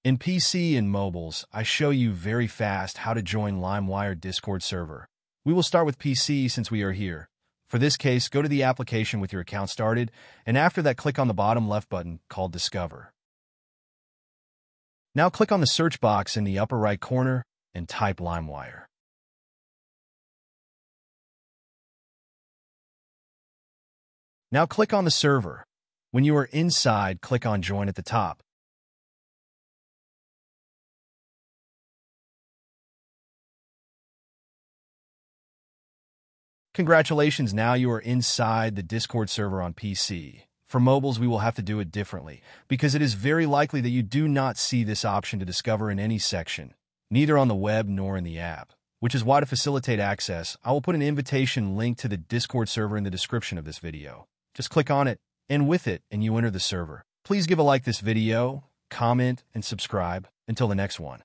In PC and mobiles, I show you very fast how to join LimeWire Discord server. We will start with PC since we are here. For this case, go to the application with your account started, and after that click on the bottom left button called Discover. Now click on the search box in the upper right corner and type LimeWire. Now click on the server. When you are inside, click on Join at the top. Congratulations, now you are inside the Discord server on PC. For mobiles, we will have to do it differently, because it is very likely that you do not see this option to discover in any section, neither on the web nor in the app, which is why to facilitate access, I will put an invitation link to the Discord server in the description of this video. Just click on it, and with it, and you enter the server. Please give a like this video, comment, and subscribe. Until the next one.